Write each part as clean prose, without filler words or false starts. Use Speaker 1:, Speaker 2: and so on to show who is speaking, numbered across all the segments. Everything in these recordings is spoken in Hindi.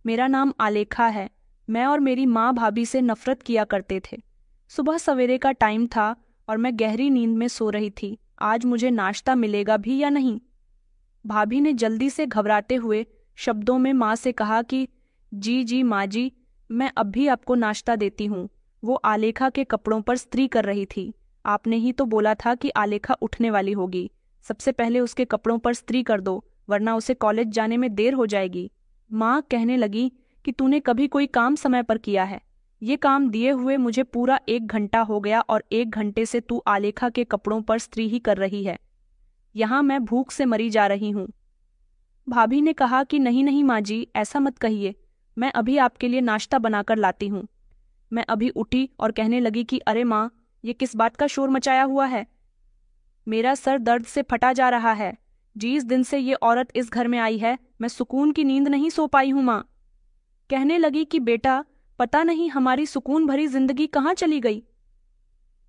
Speaker 1: मेरा नाम आलेखा है। मैं और मेरी माँ भाभी से नफरत किया करते थे। सुबह सवेरे का टाइम था और मैं गहरी नींद में सो रही थी। आज मुझे नाश्ता मिलेगा भी या नहीं? भाभी ने जल्दी से घबराते हुए शब्दों में माँ से कहा कि जी जी माँ जी, मैं अब भी आपको नाश्ता देती हूँ। वो आलेखा के कपड़ों पर स्त्री कर रही थी। आपने ही तो बोला था कि आलेखा उठने वाली होगी। सबसे पहले उसके कपड़ों पर स्त्री कर दो, वरना उसे कॉलेज जाने में देर हो जाएगी। माँ कहने लगी कि तूने कभी कोई काम समय पर किया है? ये काम दिए हुए मुझे पूरा 1 घंटा हो गया और 1 घंटे से तू आलेखा के कपड़ों पर स्त्री ही कर रही है। यहाँ मैं भूख से मरी जा रही हूँ। भाभी ने कहा कि नहीं नहीं माँ जी, ऐसा मत कहिए। मैं अभी आपके लिए नाश्ता बनाकर लाती हूँ। मैं अभी उठी और कहने लगी कि अरे माँ, ये किस बात का शोर मचाया हुआ है? मेरा सर दर्द से फटा जा रहा है। जिस दिन से ये औरत इस घर में आई है, मैं सुकून की नींद नहीं सो पाई हूँ। माँ कहने लगी कि बेटा, पता नहीं हमारी सुकून भरी जिंदगी कहाँ चली गई।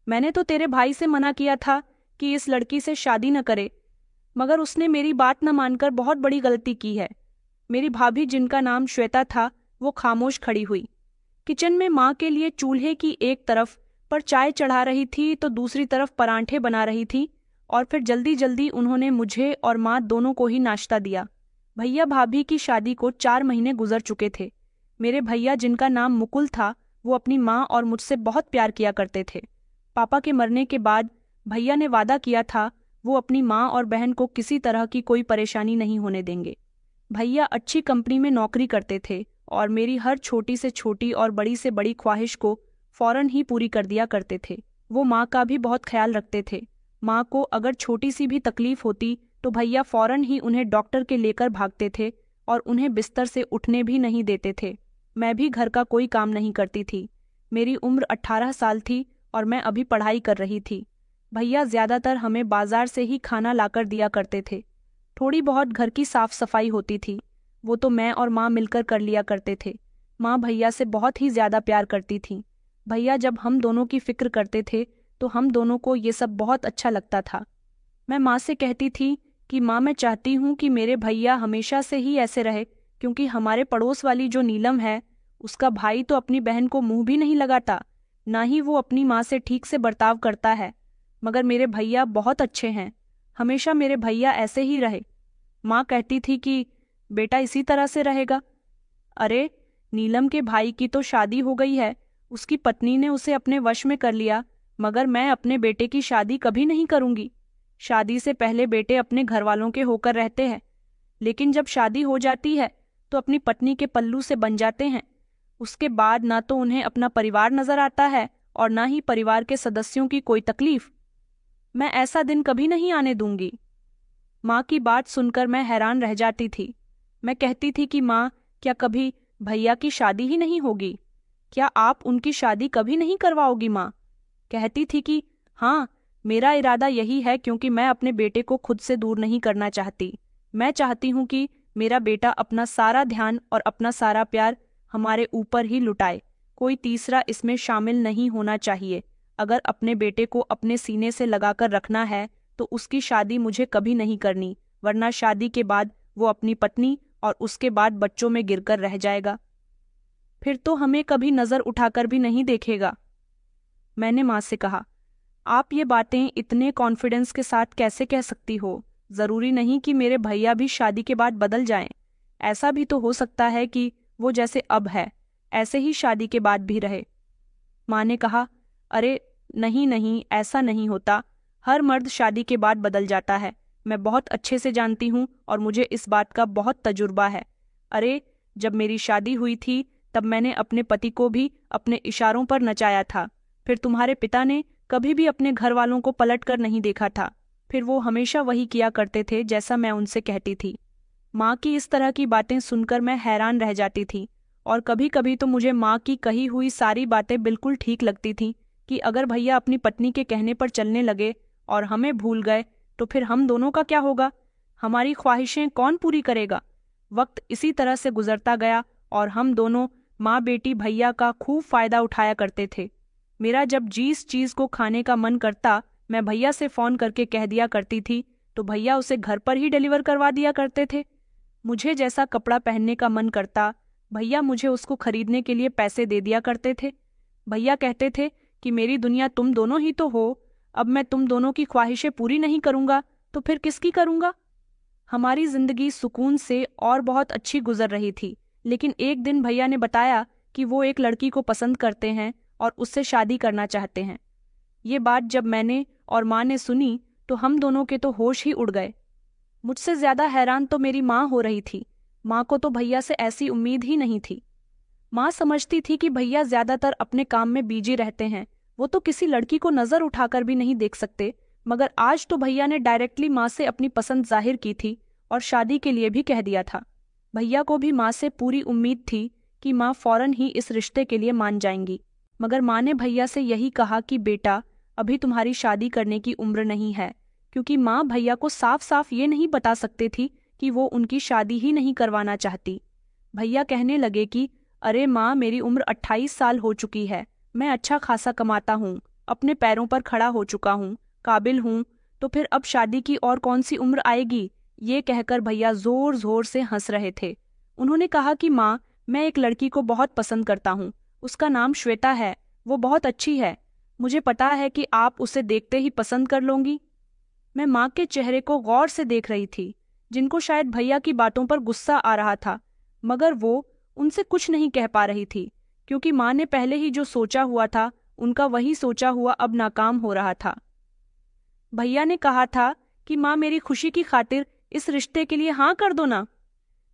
Speaker 1: मैंने तो तेरे भाई से मना किया था कि इस लड़की से शादी न करे, मगर उसने मेरी बात न मानकर बहुत बड़ी गलती की है। मेरी भाभी, जिनका नाम श्वेता था, वो खामोश खड़ी हुई। किचन में माँ के लिए चूल्हे की एक तरफ पर चाय चढ़ा रही थी तो दूसरी तरफ परांठे बना रही थी, और फिर जल्दी जल्दी उन्होंने मुझे और माँ दोनों को ही नाश्ता दिया। भैया भाभी की शादी को 4 महीने गुजर चुके थे। मेरे भैया, जिनका नाम मुकुल था, वो अपनी माँ और मुझसे बहुत प्यार किया करते थे। पापा के मरने के बाद भैया ने वादा किया था वो अपनी माँ और बहन को किसी तरह की कोई परेशानी नहीं होने देंगे। भैया अच्छी कंपनी में नौकरी करते थे और मेरी हर छोटी से छोटी और बड़ी से बड़ी ख्वाहिश को फौरन ही पूरी कर दिया करते थे। वो माँ का भी बहुत ख्याल रखते थे। माँ को अगर छोटी सी भी तकलीफ होती तो भैया फौरन ही उन्हें डॉक्टर के लेकर भागते थे और उन्हें बिस्तर से उठने भी नहीं देते थे। मैं भी घर का कोई काम नहीं करती थी। मेरी उम्र 18 साल थी और मैं अभी पढ़ाई कर रही थी। भैया ज्यादातर हमें बाजार से ही खाना लाकर दिया करते थे। थोड़ी बहुत घर की साफ सफाई होती थी, वो तो मैं और माँ मिलकर कर लिया करते थे। माँ भैया से बहुत ही ज्यादा प्यार करती थी। भैया जब हम दोनों की फिक्र करते थे तो हम दोनों को ये सब बहुत अच्छा लगता था। मैं माँ से कहती थी कि माँ, मैं चाहती हूँ कि मेरे भैया हमेशा से ही ऐसे रहे, क्योंकि हमारे पड़ोस वाली जो नीलम है, उसका भाई तो अपनी बहन को मुंह भी नहीं लगाता, ना ही वो अपनी माँ से ठीक से बर्ताव करता है। मगर मेरे भैया बहुत अच्छे हैं, हमेशा मेरे भैया ऐसे ही रहे। माँ कहती थी कि बेटा इसी तरह से रहेगा। अरे, नीलम के भाई की तो शादी हो गई है, उसकी पत्नी ने उसे अपने वश में कर लिया, मगर मैं अपने बेटे की शादी कभी नहीं करूंगी। शादी से पहले बेटे अपने घर वालों के होकर रहते हैं, लेकिन जब शादी हो जाती है तो अपनी पत्नी के पल्लू से बन जाते हैं। उसके बाद ना तो उन्हें अपना परिवार नजर आता है और ना ही परिवार के सदस्यों की कोई तकलीफ। मैं ऐसा दिन कभी नहीं आने दूंगी। माँ की बात सुनकर मैं हैरान रह जाती थी। मैं कहती थी कि माँ, क्या कभी भैया की शादी ही नहीं होगी? क्या आप उनकी शादी कभी नहीं करवाओगी? माँ कहती थी कि हाँ, मेरा इरादा यही है, क्योंकि मैं अपने बेटे को खुद से दूर नहीं करना चाहती। मैं चाहती हूँ कि मेरा बेटा अपना सारा ध्यान और अपना सारा प्यार हमारे ऊपर ही लुटाए। कोई तीसरा इसमें शामिल नहीं होना चाहिए। अगर अपने बेटे को अपने सीने से लगाकर रखना है तो उसकी शादी मुझे कभी नहीं करनी, वरना शादी के बाद वो अपनी पत्नी और उसके बाद बच्चों में गिरकर रह जाएगा। फिर तो हमें कभी नजर उठाकर भी नहीं देखेगा। मैंने माँ से कहा, आप ये बातें इतने कॉन्फिडेंस के साथ कैसे कह सकती हो? जरूरी नहीं कि मेरे भैया भी शादी के बाद बदल जाएं। ऐसा भी तो हो सकता है कि वो जैसे अब है ऐसे ही शादी के बाद भी रहे। माँ ने कहा, अरे नहीं नहीं, ऐसा नहीं होता। हर मर्द शादी के बाद बदल जाता है। मैं बहुत अच्छे से जानती हूँ और मुझे इस बात का बहुत तजुर्बा है। अरे, जब मेरी शादी हुई थी तब मैंने अपने पति को भी अपने इशारों पर नचाया था। फिर तुम्हारे पिता ने कभी भी अपने घर वालों को पलट कर नहीं देखा था। फिर वो हमेशा वही किया करते थे जैसा मैं उनसे कहती थी। माँ की इस तरह की बातें सुनकर मैं हैरान रह जाती थी, और कभी कभी तो मुझे माँ की कही हुई सारी बातें बिल्कुल ठीक लगती थीं कि अगर भैया अपनी पत्नी के कहने पर चलने लगे और हमें भूल गए तो फिर हम दोनों का क्या होगा? हमारी ख्वाहिशें कौन पूरी करेगा? वक्त इसी तरह से गुजरता गया और हम दोनों माँ बेटी भैया का खूब फायदा उठाया करते थे। मेरा जब जिस चीज को खाने का मन करता मैं भैया से फोन करके कह दिया करती थी तो भैया उसे घर पर ही डिलीवर करवा दिया करते थे। मुझे जैसा कपड़ा पहनने का मन करता भैया मुझे उसको खरीदने के लिए पैसे दे दिया करते थे। भैया कहते थे कि मेरी दुनिया तुम दोनों ही तो हो, अब मैं तुम दोनों की ख्वाहिशें पूरी नहीं करूंगा तो फिर किसकी करूंगा। हमारी जिंदगी सुकून से और बहुत अच्छी गुजर रही थी, लेकिन एक दिन भैया ने बताया कि वो एक लड़की को पसंद करते हैं और उससे शादी करना चाहते हैं। ये बात जब मैंने और माँ ने सुनी तो हम दोनों के तो होश ही उड़ गए। मुझसे ज्यादा हैरान तो मेरी माँ हो रही थी। माँ को तो भैया से ऐसी उम्मीद ही नहीं थी। माँ समझती थी कि भैया ज्यादातर अपने काम में बिजी रहते हैं, वो तो किसी लड़की को नजर उठाकर भी नहीं देख सकते। मगर आज तो भैया ने डायरेक्टली माँ से अपनी पसंद जाहिर की थी और शादी के लिए भी कह दिया था। भैया को भी माँ से पूरी उम्मीद थी कि माँ फौरन ही इस रिश्ते के लिए मान जाएंगी। मगर माँ ने भैया से यही कहा कि बेटा, अभी तुम्हारी शादी करने की उम्र नहीं है, क्योंकि माँ भैया को साफ साफ ये नहीं बता सकती थी कि वो उनकी शादी ही नहीं करवाना चाहती। भैया कहने लगे कि अरे माँ, मेरी उम्र 28 साल हो चुकी है, मैं अच्छा खासा कमाता हूँ, अपने पैरों पर खड़ा हो चुका हूँ, काबिल हूँ, तो फिर अब शादी की और कौन सी उम्र आएगी। ये कहकर भैया जोर जोर से हंस रहे थे। उन्होंने कहा कि माँ, मैं एक लड़की को बहुत पसंद करता हूँ, उसका नाम श्वेता है, वो बहुत अच्छी है, मुझे पता है कि आप उसे देखते ही पसंद कर लोगी। मैं माँ के चेहरे को गौर से देख रही थी, जिनको शायद भैया की बातों पर गुस्सा आ रहा था, मगर वो उनसे कुछ नहीं कह पा रही थी, क्योंकि माँ ने पहले ही जो सोचा हुआ था, उनका वही सोचा हुआ अब नाकाम हो रहा था। भैया ने कहा था कि माँ, मेरी खुशी की खातिर इस रिश्ते के लिए हाँ कर दो ना।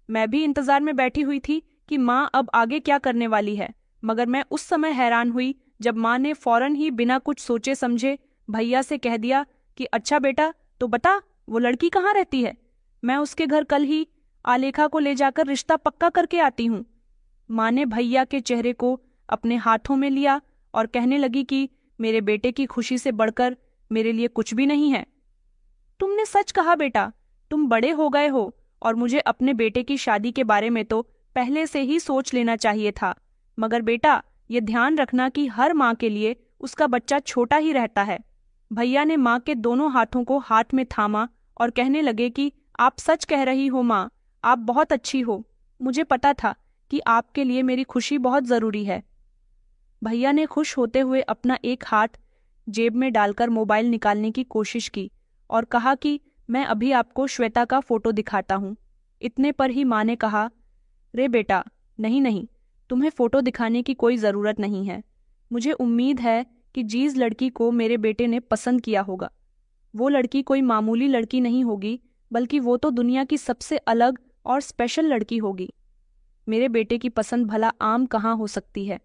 Speaker 1: मैं भी इंतजार में बैठी हुई थी कि माँ अब आगे क्या करने वाली है, मगर मैं उस समय हैरान हुई जब माँ ने फौरन ही बिना कुछ सोचे समझे भैया से कह दिया कि अच्छा बेटा, तो बता वो लड़की कहाँ रहती है, मैं उसके घर कल ही आलेखा को ले जाकर रिश्ता पक्का करके आती हूँ। माँ ने भैया के चेहरे को अपने हाथों में लिया और कहने लगी कि मेरे बेटे की खुशी से बढ़कर मेरे लिए कुछ भी नहीं है। तुमने सच कहा बेटा, तुम बड़े हो गए हो और मुझे अपने बेटे की शादी के बारे में तो पहले से ही सोच लेना चाहिए था। मगर बेटा, ये ध्यान रखना कि हर माँ के लिए उसका बच्चा छोटा ही रहता है। भैया ने माँ के दोनों हाथों को हाथ में थामा और कहने लगे कि आप सच कह रही हो माँ, आप बहुत अच्छी हो, मुझे पता था कि आपके लिए मेरी खुशी बहुत जरूरी है। भैया ने खुश होते हुए अपना एक हाथ जेब में डालकर मोबाइल निकालने की कोशिश की और कहा कि मैं अभी आपको श्वेता का फोटो दिखाता हूँ। इतने पर ही माँ ने कहा, रे बेटा, नहीं नहीं, तुम्हें फोटो दिखाने की कोई ज़रूरत नहीं है। मुझे उम्मीद है कि जिस लड़की को मेरे बेटे ने पसंद किया होगा, वो लड़की कोई मामूली लड़की नहीं होगी, बल्कि वो तो दुनिया की सबसे अलग और स्पेशल लड़की होगी। मेरे बेटे की पसंद भला आम कहाँ हो सकती है।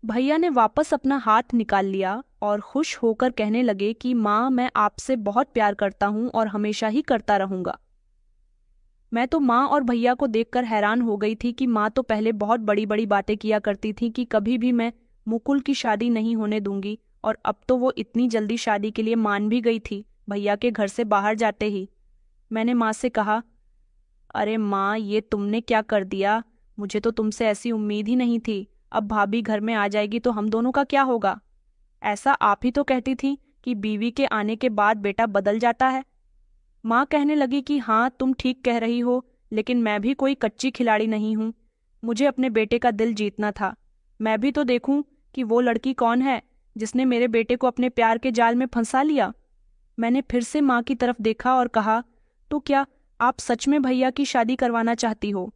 Speaker 1: भैया ने वापस अपना हाथ निकाल लिया और खुश होकर कहने लगे कि माँ, मैं आपसे बहुत प्यार करता हूँ और हमेशा ही करता रहूंगा। मैं तो माँ और भैया को देखकर हैरान हो गई थी कि माँ तो पहले बहुत बड़ी बड़ी बातें किया करती थी कि कभी भी मैं मुकुल की शादी नहीं होने दूंगी, और अब तो वो इतनी जल्दी शादी के लिए मान भी गई थी भैया के घर से बाहर जाते ही। मैंने माँ से कहा, अरे माँ, ये तुमने क्या कर दिया, मुझे तो तुमसे ऐसी उम्मीद ही नहीं थी। अब भाभी घर में आ जाएगी तो हम दोनों का क्या होगा। ऐसा आप ही तो कहती थी कि बीवी के आने के बाद बेटा बदल जाता है। माँ कहने लगी कि हाँ, तुम ठीक कह रही हो, लेकिन मैं भी कोई कच्ची खिलाड़ी नहीं हूँ। मुझे अपने बेटे का दिल जीतना था। मैं भी तो देखूं कि वो लड़की कौन है जिसने मेरे बेटे को अपने प्यार के जाल में फंसा लिया। मैंने फिर से माँ की तरफ देखा और कहा, तो क्या आप सच में भैया की शादी करवाना चाहती हो।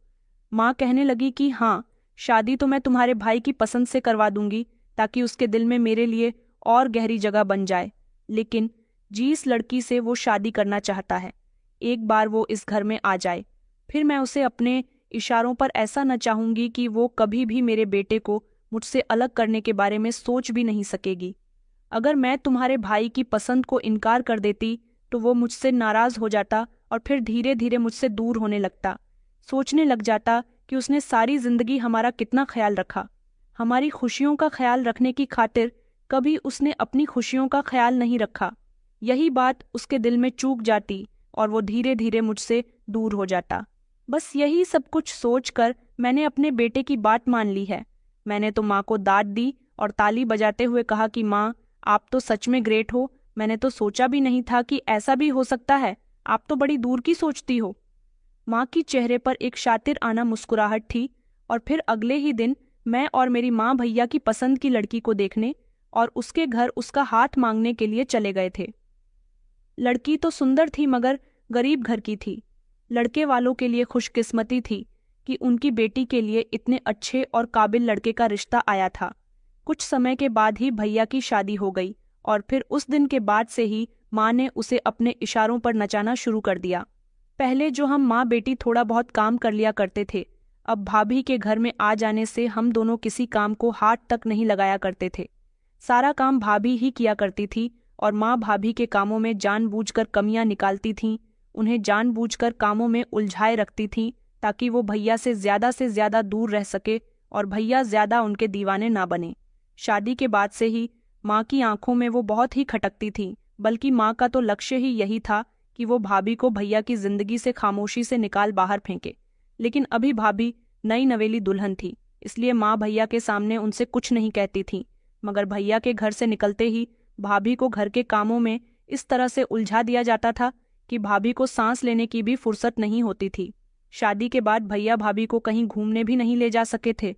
Speaker 1: माँ कहने लगी कि हाँ, शादी तो मैं तुम्हारे भाई की पसंद से करवा दूंगी, ताकि उसके दिल में मेरे लिए और गहरी जगह बन जाए। लेकिन जिस लड़की से वो शादी करना चाहता है, एक बार वो इस घर में आ जाए, फिर मैं उसे अपने इशारों पर ऐसा न चाहूंगी कि वो कभी भी मेरे बेटे को मुझसे अलग करने के बारे में सोच भी नहीं सकेगी। अगर मैं तुम्हारे भाई की पसंद को इनकार कर देती तो वो मुझसे नाराज हो जाता और फिर धीरे धीरे मुझसे दूर होने लगता। सोचने लग जाता कि उसने सारी जिंदगी हमारा कितना ख्याल रखा, हमारी खुशियों का ख्याल रखने की खातिर कभी उसने अपनी खुशियों का ख्याल नहीं रखा। यही बात उसके दिल में चूक जाती और वो धीरे धीरे मुझसे दूर हो जाता। बस यही सब कुछ सोचकर मैंने अपने बेटे की बात मान ली है। मैंने तो माँ को डांट दी और ताली बजाते हुए कहा कि माँ, आप तो सच में ग्रेट हो, मैंने तो सोचा भी नहीं था कि ऐसा भी हो सकता है, आप तो बड़ी दूर की सोचती हो। माँ की चेहरे पर एक शातिर आना मुस्कुराहट थी और फिर अगले ही दिन मैं और मेरी माँ भैया की पसंद की लड़की को देखने और उसके घर उसका हाथ मांगने के लिए चले गए थे। लड़की तो सुंदर थी मगर गरीब घर की थी। लड़के वालों के लिए खुशकिस्मती थी कि उनकी बेटी के लिए इतने अच्छे और काबिल लड़के का रिश्ता आया था। कुछ समय के बाद ही भैया की शादी हो गई और फिर उस दिन के बाद से ही माँ ने उसे अपने इशारों पर नचाना शुरू कर दिया। पहले जो हम माँ बेटी थोड़ा बहुत काम कर लिया करते थे, अब भाभी के घर में आ जाने से हम दोनों किसी काम को हाथ तक नहीं लगाया करते थे। सारा काम भाभी ही किया करती थी और माँ भाभी के कामों में जानबूझकर कमियां निकालती थीं, उन्हें जानबूझकर कामों में उलझाए रखती थीं ताकि वो भैया से ज्यादा दूर रह सके और भैया ज्यादा उनके दीवाने ना बने। शादी के बाद से ही माँ की आंखों में वो बहुत ही खटकती थी, बल्कि माँ का तो लक्ष्य ही यही था कि वो भाभी को भैया की जिंदगी से खामोशी से निकाल बाहर फेंके। लेकिन अभी भाभी नई नवेली दुल्हन थी, इसलिए माँ भैया के सामने उनसे कुछ नहीं कहती थी, मगर भैया के घर से निकलते ही भाभी को घर के कामों में इस तरह से उलझा दिया जाता था कि भाभी को सांस लेने की भी फुर्सत नहीं होती थी। शादी के बाद भैया भाभी को कहीं घूमने भी नहीं ले जा सके थे,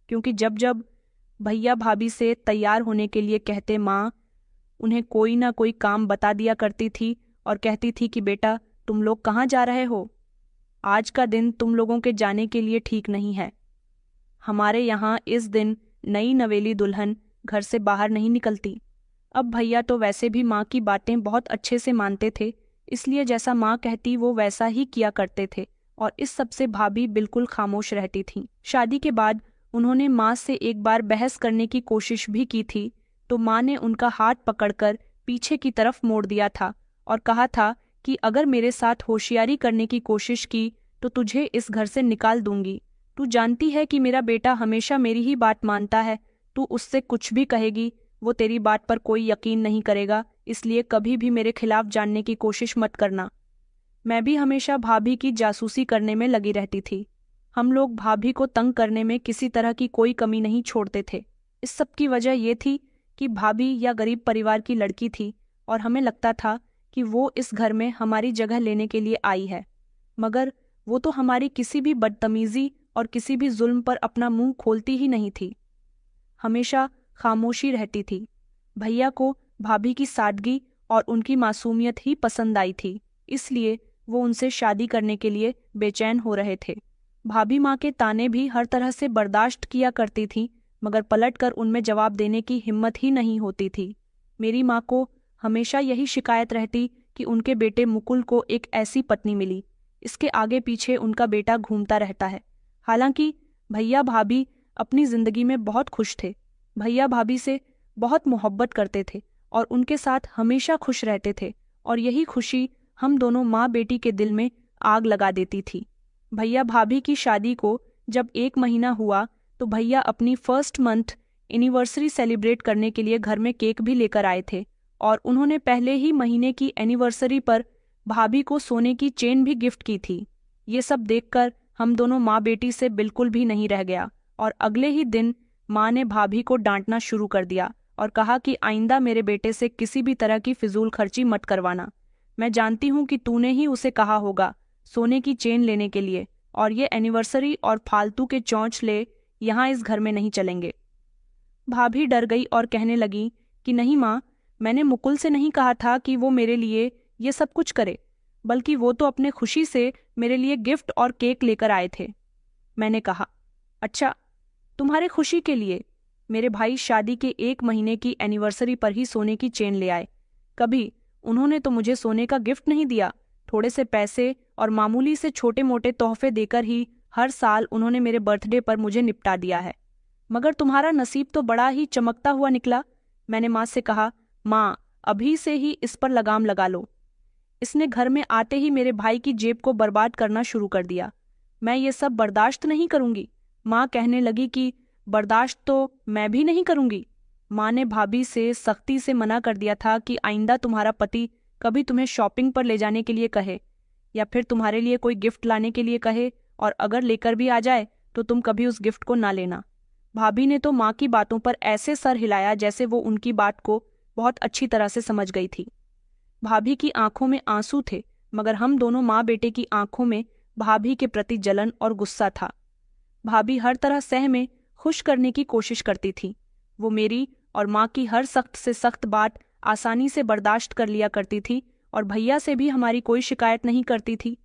Speaker 1: क्योंकि जब जब भैया भाभी से तैयार होने के लिए कहते, माँ उन्हें कोई ना कोई काम बता दिया करती थी और कहती थी कि बेटा तुम लोग कहाँ जा रहे हो, आज का दिन तुम लोगों के जाने के लिए ठीक नहीं है। हमारे यहाँ इस दिन नई नवेली दुल्हन घर से बाहर नहीं निकलती। अब भैया तो वैसे भी माँ की बातें बहुत अच्छे से मानते थे, इसलिए जैसा माँ कहती वो वैसा ही किया करते थे और इस सब से भाभी बिल्कुल खामोश रहती थीं। शादी के बाद उन्होंने माँ से एक बार बहस करने की कोशिश भी की थी, तो माँ ने उनका हाथ पकड़कर पीछे की तरफ मोड़ दिया था और कहा था कि अगर मेरे साथ होशियारी करने की कोशिश की तो तुझे इस घर से निकाल दूंगी। तू जानती है कि मेरा बेटा हमेशा मेरी ही बात मानता है, तू उससे कुछ भी कहेगी वो तेरी बात पर कोई यकीन नहीं करेगा, इसलिए कभी भी मेरे खिलाफ जानने की कोशिश मत करना। मैं भी हमेशा भाभी की जासूसी करने में लगी रहती थी। हम लोग भाभी को तंग करने में किसी तरह की कोई कमी नहीं छोड़ते थे। इस सब की वजह ये थी कि भाभी या गरीब परिवार की लड़की थी और हमें लगता था कि वो इस घर में हमारी जगह लेने के लिए आई है, मगर वो तो हमारी किसी भी बदतमीजी और किसी भी जुल्म पर अपना मुंह खोलती ही नहीं थी, हमेशा खामोशी रहती थी। भैया को भाभी की सादगी और उनकी मासूमियत ही पसंद आई थी, इसलिए वो उनसे शादी करने के लिए बेचैन हो रहे थे। भाभी माँ के ताने भी हर तरह से बर्दाश्त किया करती थी, मगर पलटकर उनमें जवाब देने की हिम्मत ही नहीं होती थी। मेरी माँ को हमेशा यही शिकायत रहती कि उनके बेटे मुकुल को एक ऐसी पत्नी मिली, इसके आगे पीछे उनका बेटा घूमता रहता है। हालांकि भैया भाभी अपनी जिंदगी में बहुत खुश थे, भैया भाभी से बहुत मोहब्बत करते थे और उनके साथ हमेशा खुश रहते थे, और यही खुशी हम दोनों माँ बेटी के दिल में आग लगा देती थी। भैया भाभी की शादी को जब 1 महीना हुआ तो भैया अपनी फर्स्ट मंथ एनिवर्सरी सेलिब्रेट करने के लिए घर में केक भी लेकर आए थे और उन्होंने पहले ही महीने की एनिवर्सरी पर भाभी को सोने की चेन भी गिफ्ट की थी। ये सब देखकर हम दोनों माँ बेटी से बिल्कुल भी नहीं रह गया और अगले ही दिन माँ ने भाभी को डांटना शुरू कर दिया और कहा कि आइंदा मेरे बेटे से किसी भी तरह की फिजूल खर्ची मत करवाना। मैं जानती हूँ कि तूने ही उसे कहा होगा सोने की चेन लेने के लिए, और ये एनिवर्सरी और फालतू के चौंचले यहाँ इस घर में नहीं चलेंगे। भाभी डर गई और कहने लगी कि नहीं माँ, मैंने मुकुल से नहीं कहा था कि वो मेरे लिए ये सब कुछ करे, बल्कि वो तो अपने खुशी से मेरे लिए गिफ्ट और केक लेकर आए थे। मैंने कहा, अच्छा, तुम्हारे खुशी के लिए? मेरे भाई शादी के 1 महीने की एनिवर्सरी पर ही सोने की चेन ले आए। कभी उन्होंने तो मुझे सोने का गिफ्ट नहीं दिया, थोड़े से पैसे और मामूली से छोटे मोटे तोहफे देकर ही हर साल उन्होंने मेरे बर्थडे पर मुझे निपटा दिया है। मगर तुम्हारा नसीब तो बड़ा ही चमकता हुआ निकला। मैंने माँ से कहा, माँ अभी से ही इस पर लगाम लगा लो। इसने घर में आते ही मेरे भाई की जेब को बर्बाद करना शुरू कर दिया। मैं ये सब बर्दाश्त नहीं करूंगी। माँ कहने लगी कि बर्दाश्त तो मैं भी नहीं करूंगी। माँ ने भाभी से सख्ती से मना कर दिया था कि आइंदा तुम्हारा पति कभी तुम्हें शॉपिंग पर ले जाने के लिए कहे या फिर तुम्हारे लिए कोई गिफ्ट लाने के लिए कहे, और अगर लेकर भी आ जाए तो तुम कभी उस गिफ्ट को ना लेना। भाभी ने तो माँ की बातों पर ऐसे सर हिलाया जैसे वो उनकी बात को बहुत अच्छी तरह से समझ गई थी। भाभी की आंखों में आंसू थे, मगर हम दोनों माँ बेटे की आंखों में भाभी के प्रति जलन और गुस्सा था। भाभी हर तरह सह में खुश करने की कोशिश करती थी। वो मेरी और माँ की हर सख्त से सख्त बात आसानी से बर्दाश्त कर लिया करती थी और भैया से भी हमारी कोई शिकायत नहीं करती थी।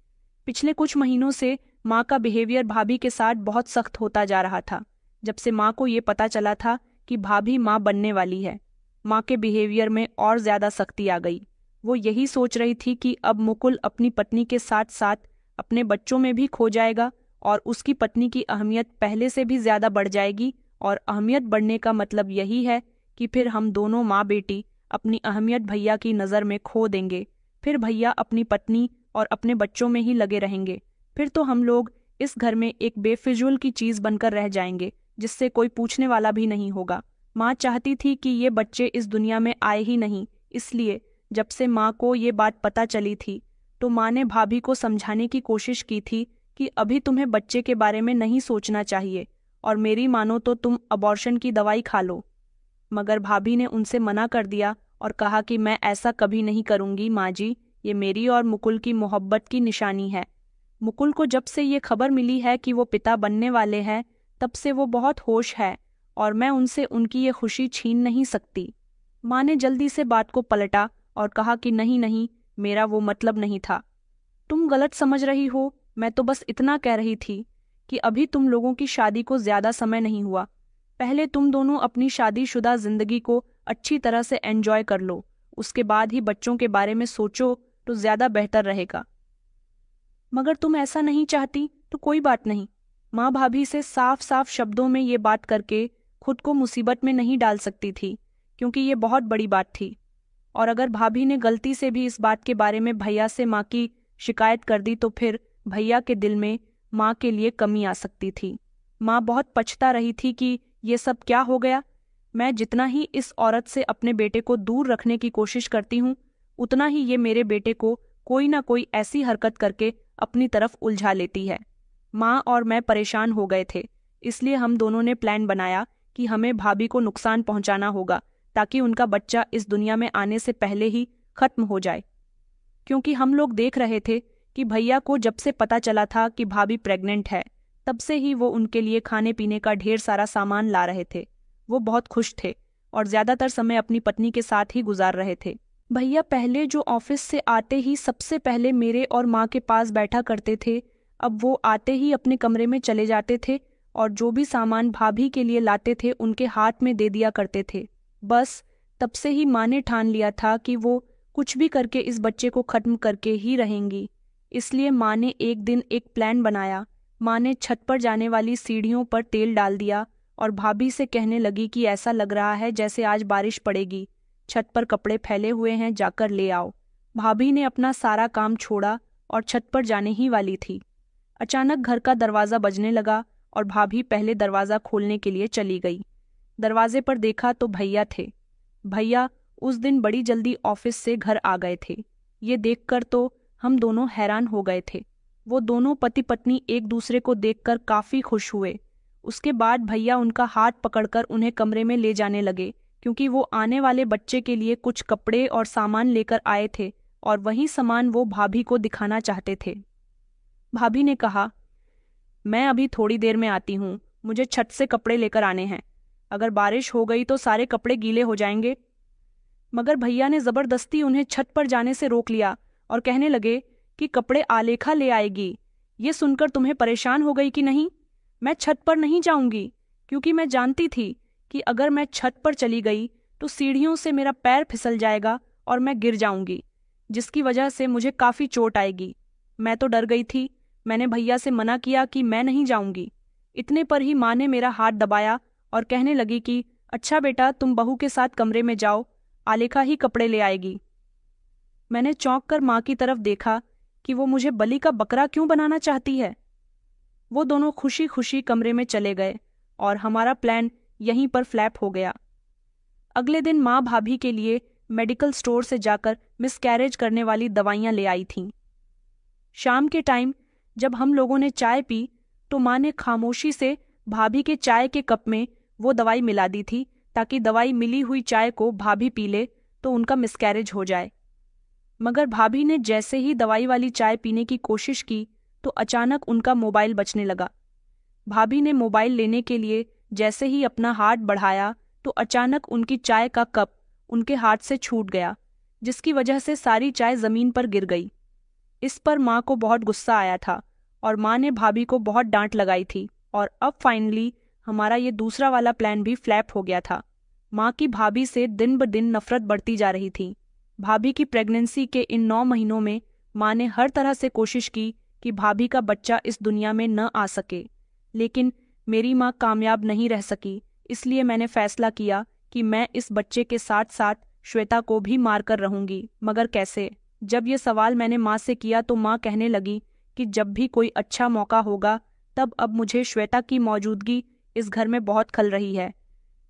Speaker 1: पिछले कुछ महीनों से माँ का बिहेवियर भाभी के साथ बहुत सख्त होता जा रहा था। जब से माँ को ये पता चला था कि भाभी माँ बनने वाली है, माँ के बिहेवियर में और ज्यादा सख्ती आ गई। वो यही सोच रही थी कि अब मुकुल अपनी पत्नी के साथ साथ अपने बच्चों में भी खो जाएगा और उसकी पत्नी की अहमियत पहले से भी ज्यादा बढ़ जाएगी। और अहमियत बढ़ने का मतलब यही है कि फिर हम दोनों माँ बेटी अपनी अहमियत भैया की नज़र में खो देंगे। फिर भैया अपनी पत्नी और अपने बच्चों में ही लगे रहेंगे। फिर तो हम लोग इस घर में एक बेफिजूल की चीज बनकर रह जाएंगे, जिससे कोई पूछने वाला भी नहीं होगा। माँ चाहती थी कि ये बच्चे इस दुनिया में आए ही नहीं। इसलिए जब से माँ को ये बात पता चली थी तो माँ ने भाभी को समझाने की कोशिश की थी कि अभी तुम्हें बच्चे के बारे में नहीं सोचना चाहिए और मेरी मानो तो तुम अबॉर्शन की दवाई खा लो। मगर भाभी ने उनसे मना कर दिया और कहा कि मैं ऐसा कभी नहीं करूंगी माँ जी, ये मेरी और मुकुल की मोहब्बत की निशानी है। मुकुल को जब से ये खबर मिली है कि वो पिता बनने वाले हैं, तब से वो बहुत होश है और मैं उनसे उनकी ये खुशी छीन नहीं सकती। माँ ने जल्दी से बात को पलटा और कहा कि नहीं नहीं, मेरा वो मतलब नहीं था। तुम गलत समझ रही हो, मैं तो बस इतना कह रही थी कि अभी तुम लोगों की शादी को ज्यादा समय नहीं हुआ। पहले तुम दोनों अपनी शादीशुदा जिंदगी को अच्छी तरह से एंजॉय कर लो, उसके बाद ही बच्चों के बारे में सोचो तो ज्यादा बेहतर रहेगा। मगर तुम ऐसा नहीं चाहती तो कोई बात नहीं। माँ भाभी से साफ साफ शब्दों में ये बात करके खुद को मुसीबत में नहीं डाल सकती थी, क्योंकि ये बहुत बड़ी बात थी। और अगर भाभी ने गलती से भी इस बात के बारे में भैया से माँ की शिकायत कर दी तो फिर भैया के दिल में माँ के लिए कमी आ सकती थी। माँ बहुत पछता रही थी कि ये सब क्या हो गया। मैं जितना ही इस औरत से अपने बेटे को दूर रखने की कोशिश करती हूँ, उतना ही ये मेरे बेटे को कोई ना कोई ऐसी हरकत करके अपनी तरफ उलझा लेती है। माँ और मैं परेशान हो गए थे, इसलिए हम दोनों ने प्लान बनाया कि हमें भाभी को नुकसान पहुंचाना होगा ताकि उनका बच्चा इस दुनिया में आने से पहले ही खत्म हो जाए। क्योंकि हम लोग देख रहे थे कि भैया को जब से पता चला था कि भाभी प्रेग्नेंट है, तब से ही वो उनके लिए खाने पीने का ढेर सारा सामान ला रहे थे। वो बहुत खुश थे और ज्यादातर समय अपनी पत्नी के साथ ही गुजार रहे थे। भैया पहले जो ऑफिस से आते ही सबसे पहले मेरे और माँ के पास बैठा करते थे, अब वो आते ही अपने कमरे में चले जाते थे और जो भी सामान भाभी के लिए लाते थे उनके हाथ में दे दिया करते थे। बस तब से ही माँ ने ठान लिया था कि वो कुछ भी करके इस बच्चे को खत्म करके ही रहेंगी। इसलिए माँ ने एक दिन एक प्लान बनाया। माँ ने छत पर जाने वाली सीढ़ियों पर तेल डाल दिया और भाभी से कहने लगी कि ऐसा लग रहा है जैसे आज बारिश पड़ेगी, छत पर कपड़े फैले हुए हैं, जाकर ले आओ। भाभी ने अपना सारा काम छोड़ा और छत पर जाने ही वाली थी। अचानक घर का दरवाज़ा बजने लगा और भाभी पहले दरवाज़ा खोलने के लिए चली गई। दरवाजे पर देखा तो भैया थे। भैया उस दिन बड़ी जल्दी ऑफिस से घर आ गए थे। ये देखकर तो हम दोनों हैरान हो गए थे। वो दोनों पति पत्नी एक दूसरे को देखकर काफी खुश हुए। उसके बाद भैया उनका हाथ पकड़कर उन्हें कमरे में ले जाने लगे, क्योंकि वो आने वाले बच्चे के लिए कुछ कपड़े और सामान लेकर आए थे और वही सामान वो भाभी को दिखाना चाहते थे। भाभी ने कहा, मैं अभी थोड़ी देर में आती हूँ, मुझे छत से कपड़े लेकर आने हैं। अगर बारिश हो गई तो सारे कपड़े गीले हो जाएंगे। मगर भैया ने जबरदस्ती उन्हें छत पर जाने से रोक लिया और कहने लगे कि कपड़े आलेखा ले आएगी। ये सुनकर तुम्हें परेशान हो गई कि नहीं? मैं छत पर नहीं जाऊंगी, क्योंकि मैं जानती थी कि अगर मैं छत पर चली गई तो सीढ़ियों से मेरा पैर फिसल जाएगा और मैं गिर जाऊंगी, जिसकी वजह से मुझे काफी चोट आएगी। मैं तो डर गई थी। मैंने भैया से मना किया कि मैं नहीं जाऊंगी। इतने पर ही माँ ने मेरा हाथ दबाया और कहने लगी कि अच्छा बेटा, तुम बहू के साथ कमरे में जाओ, आलेखा ही कपड़े ले आएगी। मैंने चौंक कर माँ की तरफ देखा कि वो मुझे बलि का बकरा क्यों बनाना चाहती है। वो दोनों खुशी खुशी कमरे में चले गए और हमारा प्लान यहीं पर फ्लैप हो गया। अगले दिन माँ भाभी के लिए मेडिकल स्टोर से जाकर मिसकैरेज करने वाली दवाइयाँ ले आई थीं। शाम के टाइम जब हम लोगों ने चाय पी तो माँ ने खामोशी से भाभी के चाय के कप में वो दवाई मिला दी थी, ताकि दवाई मिली हुई चाय को भाभी पी ले तो उनका मिसकैरेज हो जाए। मगर भाभी ने जैसे ही दवाई वाली चाय पीने की कोशिश की तो अचानक उनका मोबाइल बजने लगा। भाभी ने मोबाइल लेने के लिए जैसे ही अपना हाथ बढ़ाया तो अचानक उनकी चाय का कप उनके हाथ से छूट गया, जिसकी वजह से सारी चाय जमीन पर गिर गई। इस पर माँ को बहुत गुस्सा आया था और माँ ने भाभी को बहुत डांट लगाई थी और अब फाइनली हमारा ये दूसरा वाला प्लान भी फ्लैप हो गया था। माँ की भाभी से दिन ब दिन नफरत बढ़ती जा रही थी। भाभी की प्रेगनेंसी के इन 9 महीनों में माँ ने हर तरह से कोशिश की कि भाभी का बच्चा इस दुनिया में न आ सके, लेकिन मेरी माँ कामयाब नहीं रह सकी। इसलिए मैंने फैसला किया कि मैं इस बच्चे के साथ साथ श्वेता को भी मार कर रहूंगी। मगर कैसे? जब ये सवाल मैंने माँ से किया तो माँ कहने लगी कि जब भी कोई अच्छा मौका होगा तब अब मुझे श्वेता की मौजूदगी इस घर में बहुत खल रही है,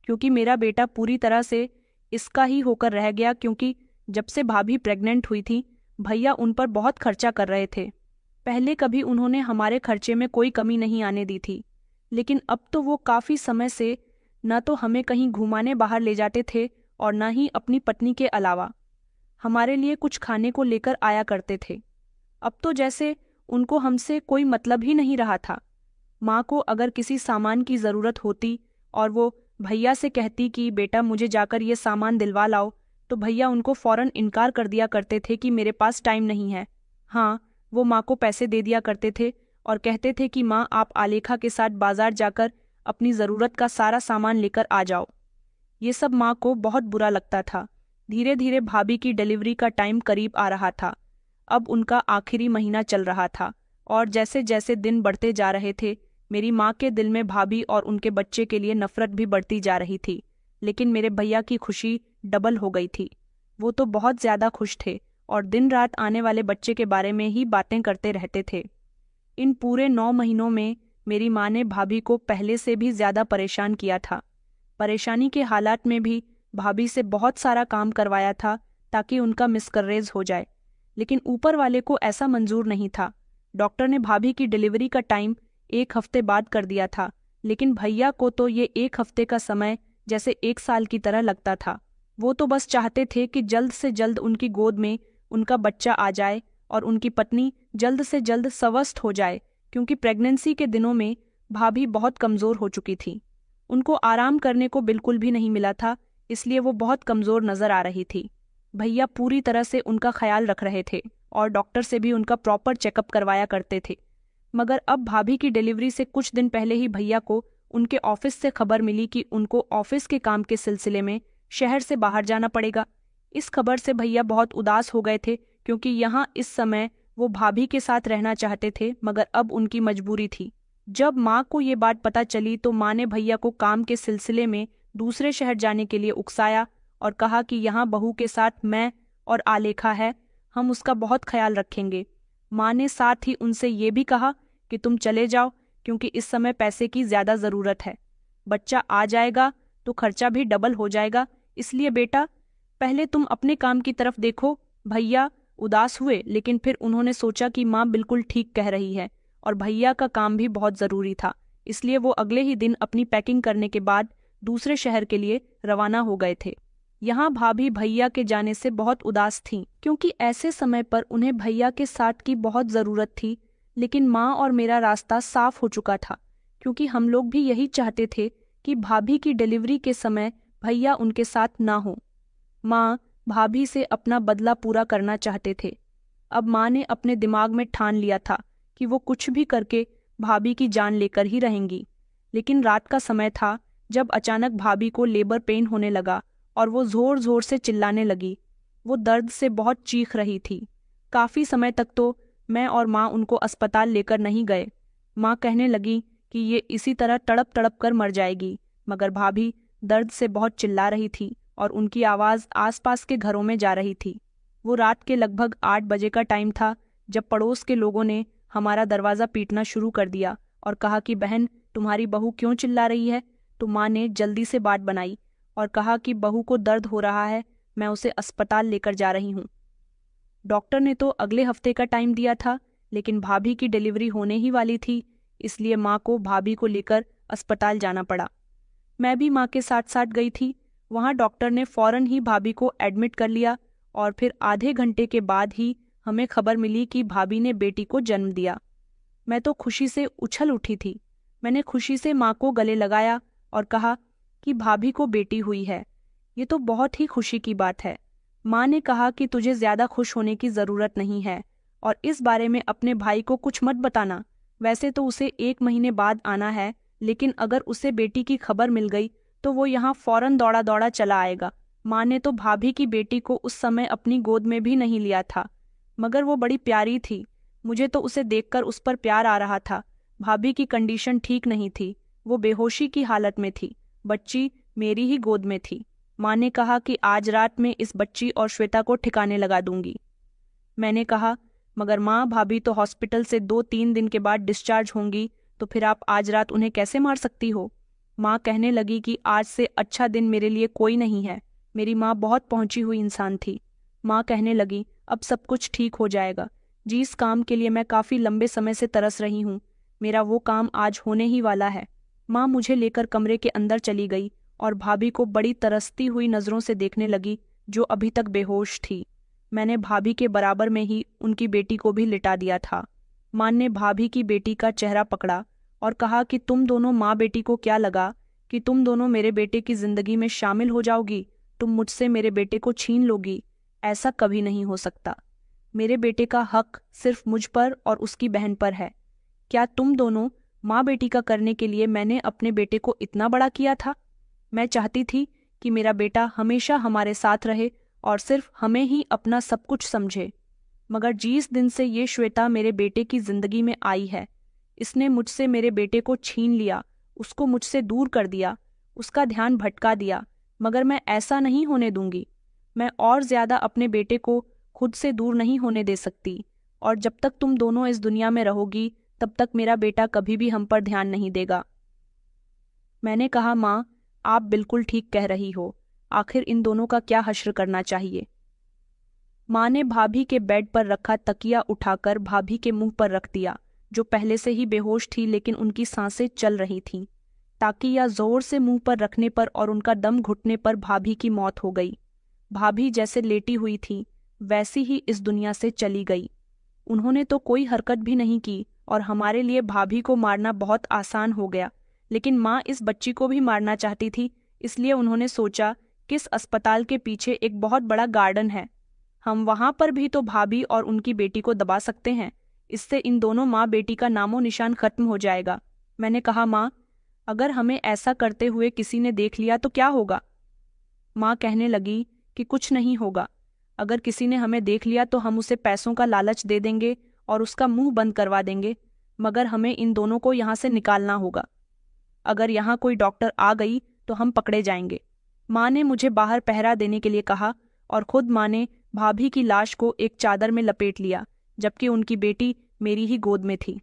Speaker 1: क्योंकि मेरा बेटा पूरी तरह से इसका ही होकर रह गया। क्योंकि जब से भाभी प्रेग्नेंट हुई थी भैया उन पर बहुत खर्चा कर रहे थे। पहले कभी उन्होंने हमारे खर्चे में कोई कमी नहीं आने दी थी, लेकिन अब तो वो काफ़ी समय से न तो हमें कहीं घुमाने बाहर ले जाते थे और न ही अपनी पत्नी के अलावा हमारे लिए कुछ खाने को लेकर आया करते थे। अब तो जैसे उनको हमसे कोई मतलब ही नहीं रहा था। माँ को अगर किसी सामान की ज़रूरत होती और वो भैया से कहती कि बेटा मुझे जाकर ये सामान दिलवा लाओ, तो भैया उनको फ़ौरन इनकार कर दिया करते थे कि मेरे पास टाइम नहीं है। हाँ, वो माँ को पैसे दे दिया करते थे और कहते थे कि माँ आप आलेखा के साथ बाजार जाकर अपनी ज़रूरत का सारा सामान लेकर आ जाओ। ये सब माँ को बहुत बुरा लगता था। धीरे धीरे भाभी की डिलीवरी का टाइम करीब आ रहा था। अब उनका आखिरी महीना चल रहा था और जैसे जैसे दिन बढ़ते जा रहे थे मेरी माँ के दिल में भाभी और उनके बच्चे के लिए नफरत भी बढ़ती जा रही थी। लेकिन मेरे भैया की खुशी डबल हो गई थी। वो तो बहुत ज़्यादा खुश थे और दिन रात आने वाले बच्चे के बारे में ही बातें करते रहते थे। इन पूरे 9 महीनों में मेरी माँ ने भाभी को पहले से भी ज़्यादा परेशान किया था। परेशानी के हालात में भी भाभी से बहुत सारा काम करवाया था ताकि उनका मिसकैरेज हो जाए, लेकिन ऊपर वाले को ऐसा मंजूर नहीं था। डॉक्टर ने भाभी की डिलीवरी का टाइम 1 हफ्ते बाद कर दिया था, लेकिन भैया को तो ये 1 हफ्ते का समय जैसे 1 साल की तरह लगता था। वो तो बस चाहते थे कि जल्द से जल्द उनकी गोद में उनका बच्चा आ जाए और उनकी पत्नी जल्द से जल्द स्वस्थ हो जाए, क्योंकि प्रेगनेंसी के दिनों में भाभी बहुत कमज़ोर हो चुकी थी। उनको आराम करने को बिल्कुल भी नहीं मिला था, इसलिए वो बहुत कमज़ोर नज़र आ रही थी। भैया पूरी तरह से उनका ख्याल रख रहे थे और डॉक्टर से भी उनका प्रॉपर चेकअप करवाया करते थे। मगर अब भाभी की डिलीवरी से कुछ दिन पहले ही भैया को उनके ऑफिस से खबर मिली कि उनको ऑफिस के काम के सिलसिले में शहर से बाहर जाना पड़ेगा। इस खबर से भैया बहुत उदास हो गए थे, क्योंकि यहाँ इस समय वो भाभी के साथ रहना चाहते थे, मगर अब उनकी मजबूरी थी। जब माँ को ये बात पता चली तो माँ ने भैया को काम के सिलसिले में दूसरे शहर जाने के लिए उकसाया और कहा कि यहाँ बहू के साथ मैं और आलेखा है, हम उसका बहुत ख्याल रखेंगे। माँ ने साथ ही उनसे ये भी कहा कि तुम चले जाओ, क्योंकि इस समय पैसे की ज़्यादा ज़रूरत है। बच्चा आ जाएगा तो खर्चा भी डबल हो जाएगा, इसलिए बेटा पहले तुम अपने काम की तरफ देखो। भैया उदास हुए, लेकिन फिर उन्होंने सोचा कि माँ बिल्कुल ठीक कह रही है और भैया का काम भी बहुत ज़रूरी था, इसलिए वो अगले ही दिन अपनी पैकिंग करने के बाद दूसरे शहर के लिए रवाना हो गए थे। यहाँ भाभी भैया के जाने से बहुत उदास थीं, क्योंकि ऐसे समय पर उन्हें भैया के साथ की बहुत ज़रूरत थी। लेकिन माँ और मेरा रास्ता साफ हो चुका था, क्योंकि हम लोग भी यही चाहते थे कि भाभी की डिलीवरी के समय भैया उनके साथ ना हो। माँ भाभी से अपना बदला पूरा करना चाहते थे। अब माँ ने अपने दिमाग में ठान लिया था कि वो कुछ भी करके भाभी की जान लेकर ही रहेंगी। लेकिन रात का समय था जब अचानक भाभी को लेबर पेन होने लगा और वो ज़ोर ज़ोर से चिल्लाने लगी। वो दर्द से बहुत चीख रही थी। काफ़ी समय तक तो मैं और माँ उनको अस्पताल लेकर नहीं गए। माँ कहने लगी कि ये इसी तरह तड़प तड़प कर मर जाएगी, मगर भाभी दर्द से बहुत चिल्ला रही थी और उनकी आवाज़ आसपास के घरों में जा रही थी। वो रात के लगभग 8 बजे का टाइम था जब पड़ोस के लोगों ने हमारा दरवाज़ा पीटना शुरू कर दिया और कहा कि बहन तुम्हारी बहू क्यों चिल्ला रही है। तो माँ ने जल्दी से बात बनाई और कहा कि बहू को दर्द हो रहा है, मैं उसे अस्पताल लेकर जा रही हूँ। डॉक्टर ने तो अगले हफ्ते का टाइम दिया था, लेकिन भाभी की डिलीवरी होने ही वाली थी, इसलिए माँ को भाभी को लेकर अस्पताल जाना पड़ा। मैं भी माँ के साथ साथ गई थी। वहाँ डॉक्टर ने फ़ौरन ही भाभी को एडमिट कर लिया और फिर आधे घंटे के बाद ही हमें खबर मिली कि भाभी ने बेटी को जन्म दिया। मैं तो खुशी से उछल उठी थी। मैंने खुशी से माँ को गले लगाया और कहा कि भाभी को बेटी हुई है। ये तो बहुत ही खुशी की बात है। माँ ने कहा कि तुझे ज्यादा खुश होने की जरूरत नहीं है और इस बारे में अपने भाई को कुछ मत बताना। वैसे तो उसे 1 महीने बाद आना है, लेकिन अगर उसे बेटी की खबर मिल गई तो वो यहाँ फौरन दौड़ा दौड़ा चला आएगा। माँ ने तो भाभी की बेटी को उस समय अपनी गोद में भी नहीं लिया था, मगर वो बड़ी प्यारी थी। मुझे तो उसे देखकर उस पर प्यार आ रहा था। भाभी की कंडीशन ठीक नहीं थी, वो बेहोशी की हालत में थी। बच्ची मेरी ही गोद में थी। माँ ने कहा कि आज रात में इस बच्ची और श्वेता को ठिकाने लगा दूंगी। मैंने कहा, मगर माँ, भाभी तो हॉस्पिटल से 2-3 दिन के बाद डिस्चार्ज होंगी, तो फिर आप आज रात उन्हें कैसे मार सकती हो? माँ कहने लगी कि आज से अच्छा दिन मेरे लिए कोई नहीं है। मेरी माँ बहुत पहुंची हुई इंसान थी। माँ कहने लगी, अब सब कुछ ठीक हो जाएगा। जिस काम के लिए मैं काफी लंबे समय से तरस रही हूँ, मेरा वो काम आज होने ही वाला है। माँ मुझे लेकर कमरे के अंदर चली गई और भाभी को बड़ी तरसती हुई नजरों से देखने लगी, जो अभी तक बेहोश थी। मैंने भाभी के बराबर में ही उनकी बेटी को भी लिटा दिया था। माँ ने भाभी की बेटी का चेहरा पकड़ा और कहा कि तुम दोनों माँ बेटी को क्या लगा कि तुम दोनों मेरे बेटे की जिंदगी में शामिल हो जाओगी? तुम मुझसे मेरे बेटे को छीन लोगी? ऐसा कभी नहीं हो सकता। मेरे बेटे का हक सिर्फ मुझ पर और उसकी बहन पर है। क्या तुम दोनों माँ बेटी का करने के लिए मैंने अपने बेटे को इतना बड़ा किया था? मैं चाहती थी कि मेरा बेटा हमेशा हमारे साथ रहे और सिर्फ हमें ही अपना सब कुछ समझे। मगर जिस दिन से ये श्वेता मेरे बेटे की जिंदगी में आई है, इसने मुझसे मेरे बेटे को छीन लिया, उसको मुझसे दूर कर दिया, उसका ध्यान भटका दिया। मगर मैं ऐसा नहीं होने दूंगी। मैं और ज्यादा अपने बेटे को खुद से दूर नहीं होने दे सकती, और जब तक तुम दोनों इस दुनिया में रहोगी तब तक मेरा बेटा कभी भी हम पर ध्यान नहीं देगा। मैंने कहा, माँ, आप बिल्कुल ठीक कह रही हो। आखिर इन दोनों का क्या हश्र करना चाहिए? माँ ने भाभी के बेड पर रखा तकिया उठाकर भाभी के मुंह पर रख दिया, जो पहले से ही बेहोश थी लेकिन उनकी सांसें चल रही थीं। ताकिया जोर से मुंह पर रखने पर और उनका दम घुटने पर भाभी की मौत हो गई। भाभी जैसे लेटी हुई थी वैसी ही इस दुनिया से चली गई। उन्होंने तो कोई हरकत भी नहीं की और हमारे लिए भाभी को मारना बहुत आसान हो गया। लेकिन माँ इस बच्ची को भी मारना चाहती थी, इसलिए उन्होंने सोचा कि इस अस्पताल के पीछे एक बहुत बड़ा गार्डन है, हम वहां पर भी तो भाभी और उनकी बेटी को दबा सकते हैं। इससे इन दोनों माँ बेटी का नामो निशान खत्म हो जाएगा। मैंने कहा, माँ, अगर हमें ऐसा करते हुए किसी ने देख लिया तो क्या होगा? माँ कहने लगी कि कुछ नहीं होगा। अगर किसी ने हमें देख लिया तो हम उसे पैसों का लालच दे देंगे और उसका मुंह बंद करवा देंगे, मगर हमें इन दोनों को यहाँ से निकालना होगा। अगर यहाँ कोई डॉक्टर आ गई तो हम पकड़े जाएंगे। माँ ने मुझे बाहर पहरा देने के लिए कहा और खुद माँ ने भाभी की लाश को एक चादर में लपेट लिया, जबकि उनकी बेटी मेरी ही गोद में थी।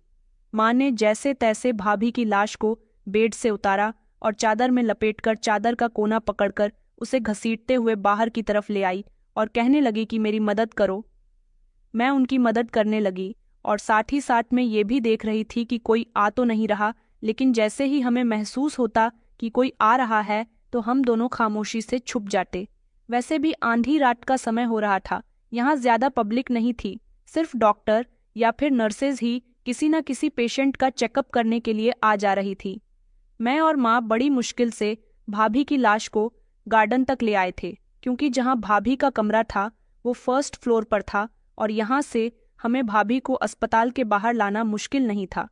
Speaker 1: माँ ने जैसे तैसे भाभी की लाश को बेड से उतारा और चादर में लपेटकर चादर का कोना पकड़कर उसे घसीटते हुए बाहर की तरफ ले आई और कहने लगी कि मेरी मदद करो। मैं उनकी मदद करने लगी और साथ ही साथ में ये भी देख रही थी कि कोई आ तो नहीं रहा, लेकिन जैसे ही हमें महसूस होता कि कोई आ रहा है तो हम दोनों खामोशी से छुप जाते। वैसे भी आंधी रात का समय हो रहा था, यहाँ ज्यादा पब्लिक नहीं थी, सिर्फ डॉक्टर या फिर नर्सेज ही किसी न किसी पेशेंट का चेकअप करने के लिए आ जा रही थी। मैं और माँ बड़ी मुश्किल से भाभी की लाश को गार्डन तक ले आए थे, क्योंकि जहाँ भाभी का कमरा था वो फर्स्ट फ्लोर पर था और यहाँ से हमें भाभी को अस्पताल के बाहर लाना मुश्किल नहीं था।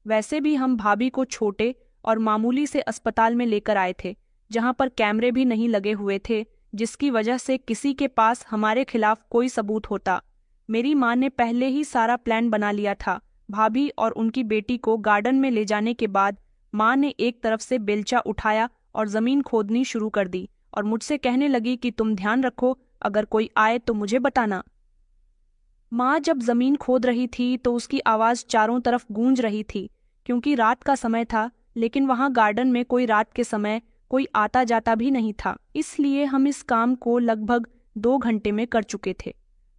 Speaker 1: वैसे भी हम भाभी को छोटे और मामूली से अस्पताल में लेकर आए थे, जहाँ पर कैमरे भी नहीं लगे हुए थे, जिसकी वजह से किसी के पास हमारे खिलाफ कोई सबूत होता। मेरी माँ ने पहले ही सारा प्लान बना लिया था। भाभी और उनकी बेटी को गार्डन में ले जाने के बाद माँ ने एक तरफ से बेलचा उठाया और जमीन खोदनी शुरू कर दी और मुझसे कहने लगी कि तुम ध्यान रखो, अगर कोई आए तो मुझे बताना। माँ जब जमीन खोद रही थी तो उसकी आवाज चारों तरफ गूंज रही थी, क्योंकि रात का समय था, लेकिन वहां गार्डन में कोई रात के समय कोई आता जाता भी नहीं था, इसलिए हम इस काम को लगभग 2 घंटे में कर चुके थे।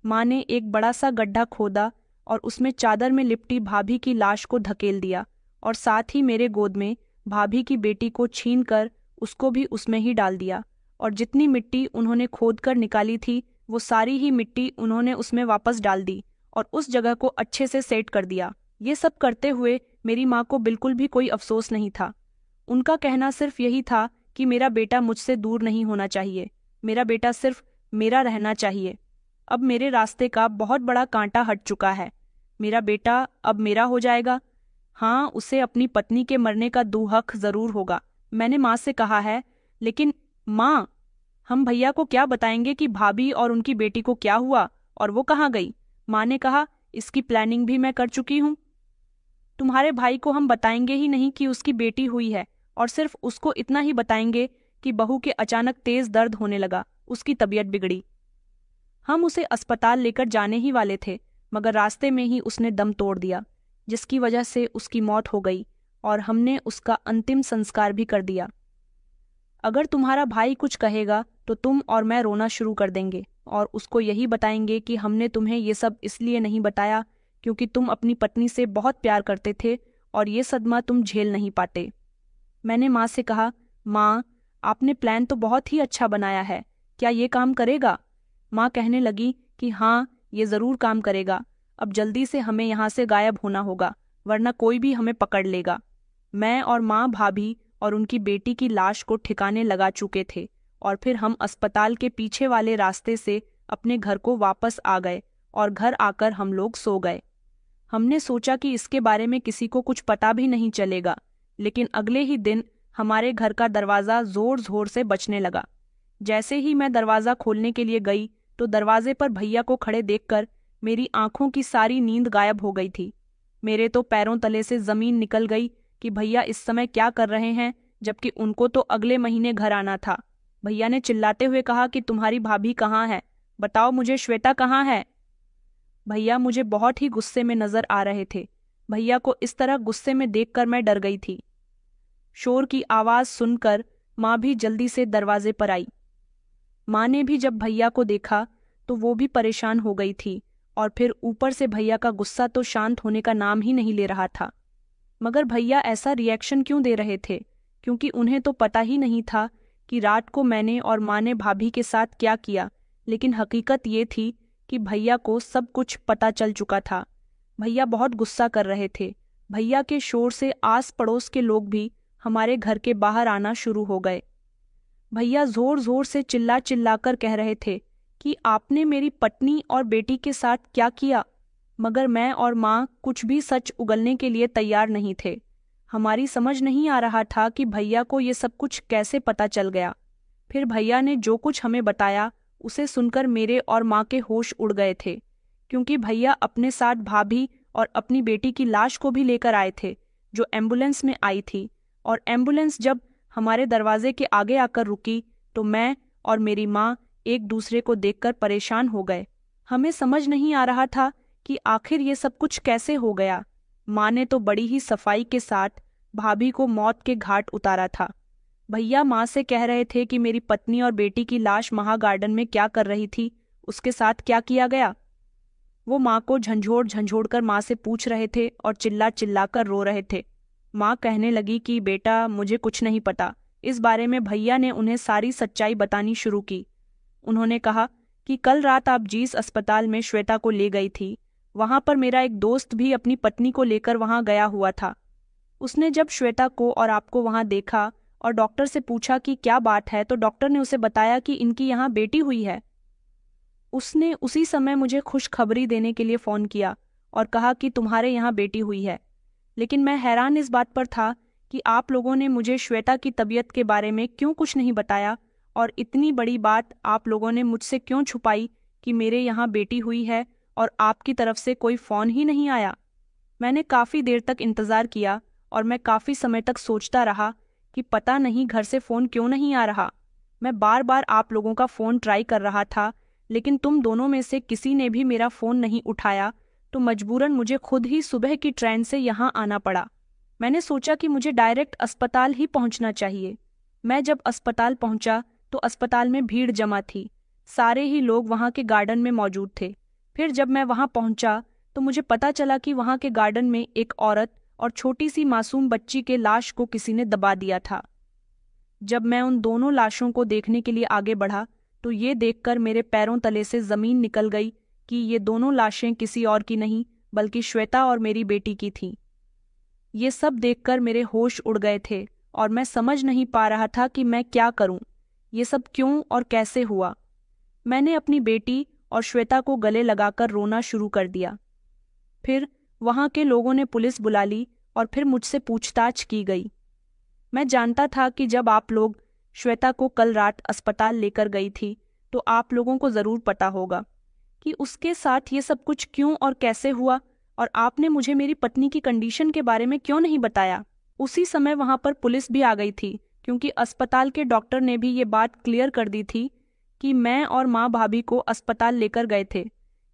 Speaker 1: माँ ने एक बड़ा सा गड्ढा खोदा और उसमें चादर में लिपटी भाभी की लाश को धकेल दिया और साथ ही मेरे गोद में भाभी की बेटी को छीन कर उसको भी उसमें ही डाल दिया, और जितनी मिट्टी उन्होंने खोद कर निकाली थी वो सारी ही मिट्टी उन्होंने उसमें वापस डाल दी और उस जगह को अच्छे से सेट कर दिया। ये सब करते हुए मेरी माँ को बिल्कुल भी कोई अफसोस नहीं था। उनका कहना सिर्फ यही था कि मेरा बेटा मुझसे दूर नहीं होना चाहिए, मेरा बेटा सिर्फ मेरा रहना चाहिए। अब मेरे रास्ते का बहुत बड़ा कांटा हट चुका है। मेरा बेटा अब मेरा हो जाएगा। हाँ, उसे अपनी पत्नी के मरने का दुहक जरूर होगा, मैंने माँ से कहा है। लेकिन माँ, हम भैया को क्या बताएंगे कि भाभी और उनकी बेटी को क्या हुआ और वो कहाँ गई? माँ ने कहा, इसकी प्लानिंग भी मैं कर चुकी हूँ। तुम्हारे भाई को हम बताएंगे ही नहीं कि उसकी बेटी हुई है, और सिर्फ उसको इतना ही बताएंगे कि बहू के अचानक तेज दर्द होने लगा, उसकी तबीयत बिगड़ी। हम उसे अस्पताल लेकर जाने ही वाले थे, मगर रास्ते में ही उसने दम तोड़ दिया, जिसकी वजह से उसकी मौत हो गई और हमने उसका अंतिम संस्कार भी कर दिया। अगर तुम्हारा भाई कुछ कहेगा तो तुम और मैं रोना शुरू कर देंगे और उसको यही बताएंगे कि हमने तुम्हें ये सब इसलिए नहीं बताया क्योंकि तुम अपनी पत्नी से बहुत प्यार करते थे और ये सदमा तुम झेल नहीं पाते। मैंने माँ से कहा, माँ, आपने प्लान तो बहुत ही अच्छा बनाया है, क्या ये काम करेगा? माँ कहने लगी कि हाँ, ये ज़रूर काम करेगा। अब जल्दी से हमें यहाँ से गायब होना होगा, वरना कोई भी हमें पकड़ लेगा। मैं और माँ भाभी और उनकी बेटी की लाश को ठिकाने लगा चुके थे और फिर हम अस्पताल के पीछे वाले रास्ते से अपने घर को वापस आ गए और घर आकर हम लोग सो गए। हमने सोचा कि इसके बारे में किसी को कुछ पता भी नहीं चलेगा, लेकिन अगले ही दिन हमारे घर का दरवाज़ा जोर जोर से बजने लगा। जैसे ही मैं दरवाज़ा खोलने के लिए गई तो दरवाजे पर भैया को खड़े देखकर मेरी आंखों की सारी नींद गायब हो गई थी। मेरे तो पैरों तले से ज़मीन निकल गई कि भैया इस समय क्या कर रहे हैं, जबकि उनको तो अगले महीने घर आना था। भैया ने चिल्लाते हुए कहा कि तुम्हारी भाभी कहाँ है, बताओ मुझे, श्वेता कहाँ है? भैया मुझे बहुत ही गुस्से में नजर आ रहे थे। भैया को इस तरह गुस्से में देखकर मैं डर गई थी। शोर की आवाज़ सुनकर माँ भी जल्दी से दरवाजे पर आई। माँ ने भी जब भैया को देखा तो वो भी परेशान हो गई थी, और फिर ऊपर से भैया का गुस्सा तो शांत होने का नाम ही नहीं ले रहा था। मगर भैया ऐसा रिएक्शन क्यों दे रहे थे? क्योंकि उन्हें तो पता ही नहीं था कि रात को मैंने और माँ ने भाभी के साथ क्या किया, लेकिन हकीकत ये थी कि भैया को सब कुछ पता चल चुका था। भैया बहुत गुस्सा कर रहे थे। भैया के शोर से आस पड़ोस के लोग भी हमारे घर के बाहर आना शुरू हो गए। भैया जोर जोर से चिल्ला चिल्लाकर कह रहे थे कि आपने मेरी पत्नी और बेटी के साथ क्या किया, मगर मैं और माँ कुछ भी सच उगलने के लिए तैयार नहीं थे। हमारी समझ नहीं आ रहा था कि भैया को ये सब कुछ कैसे पता चल गया। फिर भैया ने जो कुछ हमें बताया उसे सुनकर मेरे और माँ के होश उड़ गए थे, क्योंकि भैया अपने साथ भाभी और अपनी बेटी की लाश को भी लेकर आए थे, जो एम्बुलेंस में आई थी। और एम्बुलेंस जब हमारे दरवाजे के आगे आकर रुकी तो मैं और मेरी माँ एक दूसरे को देखकर परेशान हो गए। हमें समझ नहीं आ रहा था कि आखिर ये सब कुछ कैसे हो गया। माँ ने तो बड़ी ही सफाई के साथ भाभी को मौत के घाट उतारा था। भैया माँ से कह रहे थे कि मेरी पत्नी और बेटी की लाश महा गार्डन में क्या कर रही थी, उसके साथ क्या किया गया। वो माँ को झंझोड़ झंझोड़ कर माँ से पूछ रहे थे और चिल्ला चिल्ला कर रो रहे थे। माँ कहने लगी कि बेटा, मुझे कुछ नहीं पता। इस बारे में भैया ने उन्हें सारी सच्चाई बतानी शुरू की। उन्होंने कहा कि कल रात आप जिस अस्पताल में श्वेता को ले गई थी, वहां पर मेरा एक दोस्त भी अपनी पत्नी को लेकर वहां गया हुआ था। उसने जब श्वेता को और आपको वहां देखा और डॉक्टर से पूछा कि क्या बात है, तो डॉक्टर ने उसे बताया कि इनकी यहाँ बेटी हुई है। उसने उसी समय मुझे खुशखबरी देने के लिए फ़ोन किया और कहा कि तुम्हारे यहाँ बेटी हुई है। लेकिन मैं हैरान इस बात पर था कि आप लोगों ने मुझे श्वेता की तबीयत के बारे में क्यों कुछ नहीं बताया, और इतनी बड़ी बात आप लोगों ने मुझसे क्यों छुपाई कि मेरे यहाँ बेटी हुई है और आपकी तरफ से कोई फ़ोन ही नहीं आया। मैंने काफ़ी देर तक इंतज़ार किया और मैं काफ़ी समय तक सोचता रहा कि पता नहीं घर से फ़ोन क्यों नहीं आ रहा। मैं बार बार आप लोगों का फ़ोन ट्राई कर रहा था, लेकिन तुम दोनों में से किसी ने भी मेरा फ़ोन नहीं उठाया, तो मजबूरन मुझे खुद ही सुबह की ट्रेन से यहाँ आना पड़ा। मैंने सोचा कि मुझे डायरेक्ट अस्पताल ही पहुँचना चाहिए। मैं जब अस्पताल पहुँचा तो अस्पताल में भीड़ जमा थी। सारे ही लोग वहाँ के गार्डन में मौजूद थे। फिर जब मैं वहाँ पहुँचा तो मुझे पता चला कि वहाँ के गार्डन में एक औरत और छोटी सी मासूम बच्ची के लाश को किसी ने दबा दिया था। जब मैं उन दोनों लाशों को देखने के लिए आगे बढ़ा तो ये देखकर मेरे पैरों तले से ज़मीन निकल गई कि ये दोनों लाशें किसी और की नहीं बल्कि श्वेता और मेरी बेटी की थीं। ये सब देखकर मेरे होश उड़ गए थे और मैं समझ नहीं पा रहा था कि मैं क्या करूं। ये सब क्यों और कैसे हुआ। मैंने अपनी बेटी और श्वेता को गले लगाकर रोना शुरू कर दिया। फिर वहां के लोगों ने पुलिस बुला ली और फिर मुझसे पूछताछ की गई। मैं जानता था कि जब आप लोग श्वेता को कल रात अस्पताल लेकर गई थी तो आप लोगों को जरूर पता होगा कि उसके साथ ये सब कुछ क्यों और कैसे हुआ, और आपने मुझे मेरी पत्नी की कंडीशन के बारे में क्यों नहीं बताया। उसी समय वहां पर पुलिस भी आ गई थी, क्योंकि अस्पताल के डॉक्टर ने भी ये बात क्लियर कर दी थी कि मैं और माँ भाभी को अस्पताल लेकर गए थे,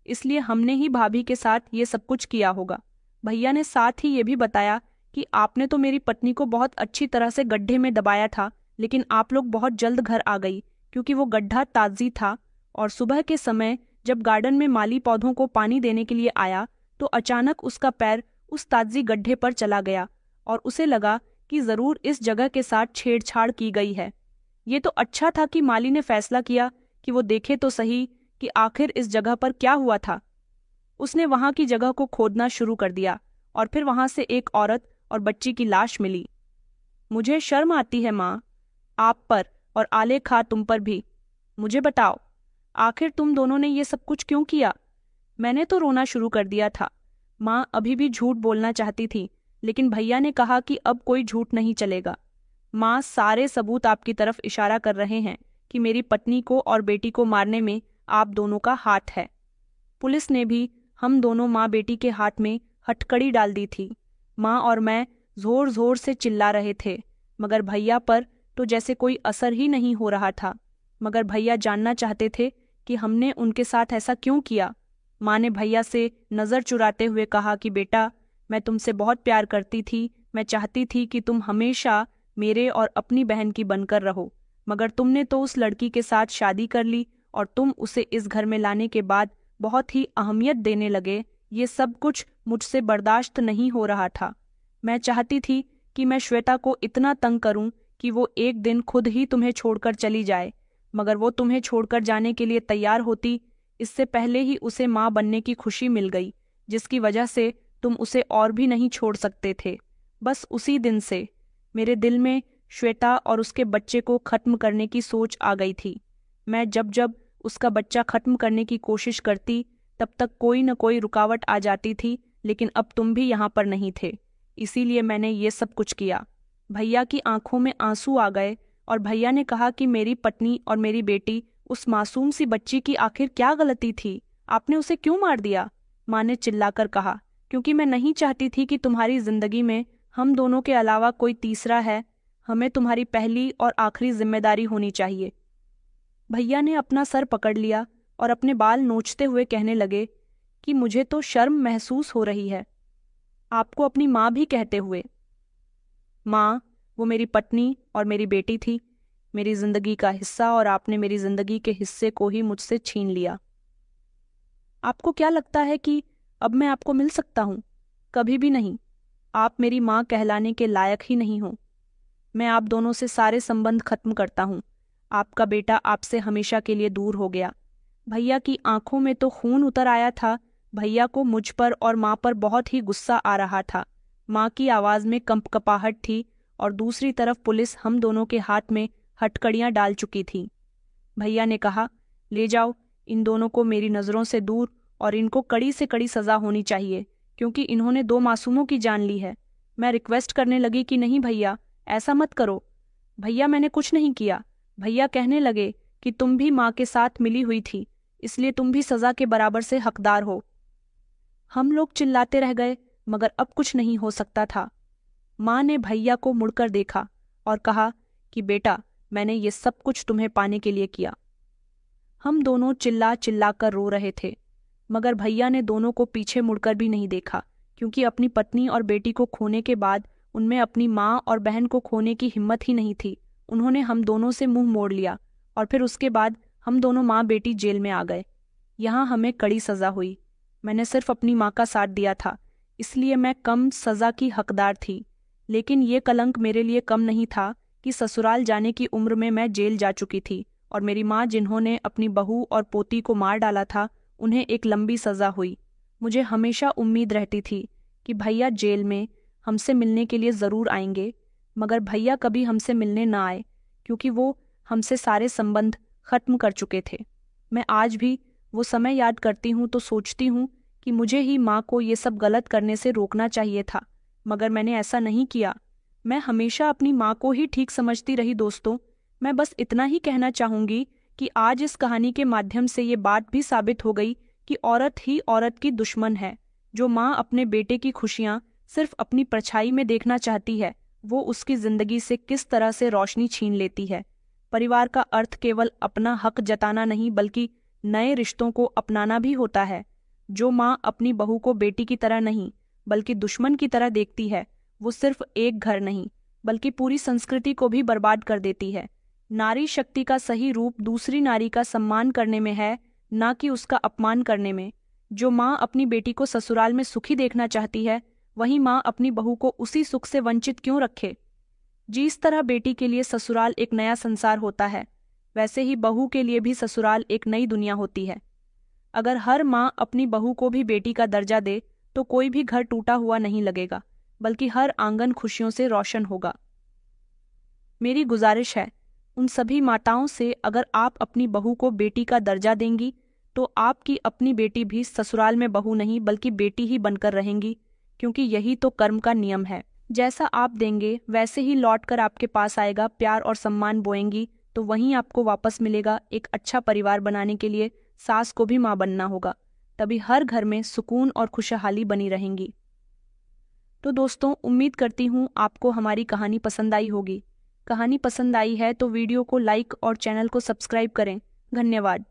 Speaker 1: इसलिए हमने ही भाभी के साथ ये सब कुछ किया होगा। भैया ने साथ ही ये भी बताया कि आपने तो मेरी पत्नी को बहुत अच्छी तरह से गड्ढे में दबाया था, लेकिन आप लोग बहुत जल्द घर आ गई क्योंकि वो गड्ढा ताजी था, और सुबह के समय जब गार्डन में माली पौधों को पानी देने के लिए आया तो अचानक उसका पैर उस ताजी गड्ढे पर चला गया और उसे लगा कि जरूर इस जगह के साथ छेड़छाड़ की गई है। ये तो अच्छा था कि माली ने फैसला किया कि वो देखे तो सही कि आखिर इस जगह पर क्या हुआ था। उसने वहां की जगह को खोदना शुरू कर दिया और फिर वहां से एक औरत और बच्ची की लाश मिली। मुझे शर्म आती है माँ, आप पर और आलेखा तुम पर भी। मुझे बताओ, आखिर तुम दोनों ने ये सब कुछ क्यों किया। मैंने तो रोना शुरू कर दिया था। माँ अभी भी झूठ बोलना चाहती थी, लेकिन भैया ने कहा कि अब कोई झूठ नहीं चलेगा। माँ, सारे सबूत आपकी तरफ इशारा कर रहे हैं कि मेरी पत्नी को और बेटी को मारने में आप दोनों का हाथ है। पुलिस ने भी हम दोनों माँ बेटी के हाथ में हथकड़ी डाल दी थी। माँ और मैं जोर जोर से चिल्ला रहे थे, मगर भैया पर तो जैसे कोई असर ही नहीं हो रहा था। मगर भैया जानना चाहते थे कि हमने उनके साथ ऐसा क्यों किया। माँ ने भैया से नज़र चुराते हुए कहा कि बेटा, मैं तुमसे बहुत प्यार करती थी, मैं चाहती थी कि तुम हमेशा मेरे और अपनी बहन की बनकर रहो, मगर तुमने तो उस लड़की के साथ शादी कर ली और तुम उसे इस घर में लाने के बाद बहुत ही अहमियत देने लगे। ये सब कुछ मुझसे बर्दाश्त नहीं हो रहा था। मैं चाहती थी कि मैं श्वेता को इतना तंग करूं कि वो एक दिन खुद ही तुम्हें छोड़कर चली जाए, मगर वो तुम्हें छोड़कर जाने के लिए तैयार होती इससे पहले ही उसे माँ बनने की खुशी मिल गई, जिसकी वजह से तुम उसे और भी नहीं छोड़ सकते थे। बस उसी दिन से मेरे दिल में श्वेता और उसके बच्चे को खत्म करने की सोच आ गई थी। मैं जब जब उसका बच्चा खत्म करने की कोशिश करती तब तक कोई न कोई रुकावट आ जाती थी, लेकिन अब तुम भी यहाँ पर नहीं थे, इसीलिए मैंने ये सब कुछ किया। भैया की आंखों में आंसू आ गए और भैया ने कहा कि मेरी पत्नी और मेरी बेटी, उस मासूम सी बच्ची की आखिर क्या गलती थी, आपने उसे क्यों मार दिया। माँ ने चिल्लाकर कहा, क्योंकि मैं नहीं चाहती थी कि तुम्हारी जिंदगी में हम दोनों के अलावा कोई तीसरा है। हमें तुम्हारी पहली और आखिरी जिम्मेदारी होनी चाहिए। भैया ने अपना सर पकड़ लिया और अपने बाल नोचते हुए कहने लगे कि मुझे तो शर्म महसूस हो रही है आपको अपनी माँ भी कहते हुए। माँ, वो मेरी पत्नी और मेरी बेटी थी, मेरी जिंदगी का हिस्सा, और आपने मेरी जिंदगी के हिस्से को ही मुझसे छीन लिया। आपको क्या लगता है कि अब मैं आपको मिल सकता हूँ? कभी भी नहीं। आप मेरी माँ कहलाने के लायक ही नहीं हो। मैं आप दोनों से सारे संबंध खत्म करता हूँ। आपका बेटा आपसे हमेशा के लिए दूर हो गया। भैया की आंखों में तो खून उतर आया था। भैया को मुझ पर और माँ पर बहुत ही गुस्सा आ रहा था। माँ की आवाज़ में कंपकपाहट थी और दूसरी तरफ पुलिस हम दोनों के हाथ में हथकड़ियाँ डाल चुकी थी। भैया ने कहा, ले जाओ इन दोनों को मेरी नज़रों से दूर, और इनको कड़ी से कड़ी सज़ा होनी चाहिए क्योंकि इन्होंने 2 मासूमों की जान ली है। मैं रिक्वेस्ट करने लगी कि नहीं भैया, ऐसा मत करो। भैया, मैंने कुछ नहीं किया। भैया कहने लगे कि तुम भी माँ के साथ मिली हुई थी, इसलिए तुम भी सज़ा के बराबर से हकदार हो। हम लोग चिल्लाते रह गए, मगर अब कुछ नहीं हो सकता था। माँ ने भैया को मुड़कर देखा और कहा कि बेटा, मैंने ये सब कुछ तुम्हें पाने के लिए किया। हम दोनों चिल्ला चिल्ला कर रो रहे थे, मगर भैया ने दोनों को पीछे मुड़कर भी नहीं देखा, क्योंकि अपनी पत्नी और बेटी को खोने के बाद उनमें अपनी माँ और बहन को खोने की हिम्मत ही नहीं थी। उन्होंने हम दोनों से मुंह मोड़ लिया और फिर उसके बाद हम दोनों माँ बेटी जेल में आ गए। यहाँ हमें कड़ी सज़ा हुई। मैंने सिर्फ अपनी माँ का साथ दिया था, इसलिए मैं कम सज़ा की हकदार थी, लेकिन ये कलंक मेरे लिए कम नहीं था कि ससुराल जाने की उम्र में मैं जेल जा चुकी थी और मेरी माँ, जिन्होंने अपनी बहू और पोती को मार डाला था, उन्हें एक लंबी सज़ा हुई। मुझे हमेशा उम्मीद रहती थी कि भैया जेल में हमसे मिलने के लिए ज़रूर आएंगे, मगर भैया कभी हमसे मिलने ना आए क्योंकि वो हमसे सारे संबंध खत्म कर चुके थे। मैं आज भी वो समय याद करती हूँ तो सोचती हूँ कि मुझे ही माँ को ये सब गलत करने से रोकना चाहिए था, मगर मैंने ऐसा नहीं किया। मैं हमेशा अपनी माँ को ही ठीक समझती रही। दोस्तों, मैं बस इतना ही कहना चाहूँगी कि आज इस कहानी के माध्यम से ये बात भी साबित हो गई कि औरत ही औरत की दुश्मन है। जो माँ अपने बेटे की खुशियाँ सिर्फ अपनी परछाई में देखना चाहती है, वो उसकी जिंदगी से किस तरह से रोशनी छीन लेती है। परिवार का अर्थ केवल अपना हक जताना नहीं बल्कि नए रिश्तों को अपनाना भी होता है। जो माँ अपनी बहू को बेटी की तरह नहीं बल्कि दुश्मन की तरह देखती है, वो सिर्फ एक घर नहीं बल्कि पूरी संस्कृति को भी बर्बाद कर देती है। नारी शक्ति का सही रूप दूसरी नारी का सम्मान करने में है, ना कि उसका अपमान करने में। जो माँ अपनी बेटी को ससुराल में सुखी देखना चाहती है, वही माँ अपनी बहू को उसी सुख से वंचित क्यों रखे। जिस तरह बेटी के लिए ससुराल एक नया संसार होता है, वैसे ही बहू के लिए भी ससुराल एक नई दुनिया होती है। अगर हर माँ अपनी बहू को भी बेटी का दर्जा दे तो कोई भी घर टूटा हुआ नहीं लगेगा, बल्कि हर आंगन खुशियों से रोशन होगा। मेरी गुजारिश है उन सभी माताओं से, अगर आप अपनी बहू को बेटी का दर्जा देंगी तो आपकी अपनी बेटी भी ससुराल में बहू नहीं बल्कि बेटी ही बनकर रहेंगी, क्योंकि यही तो कर्म का नियम है। जैसा आप देंगे वैसे ही लौट कर आपके पास आएगा। प्यार और सम्मान बोएंगी तो वहीं आपको वापस मिलेगा। एक अच्छा परिवार बनाने के लिए सास को भी माँ बनना होगा, तभी हर घर में सुकून और खुशहाली बनी रहेंगी। तो दोस्तों, उम्मीद करती हूँ आपको हमारी कहानी पसंद आई होगी। कहानी पसंद आई है तो वीडियो को लाइक और चैनल को सब्सक्राइब करें। धन्यवाद।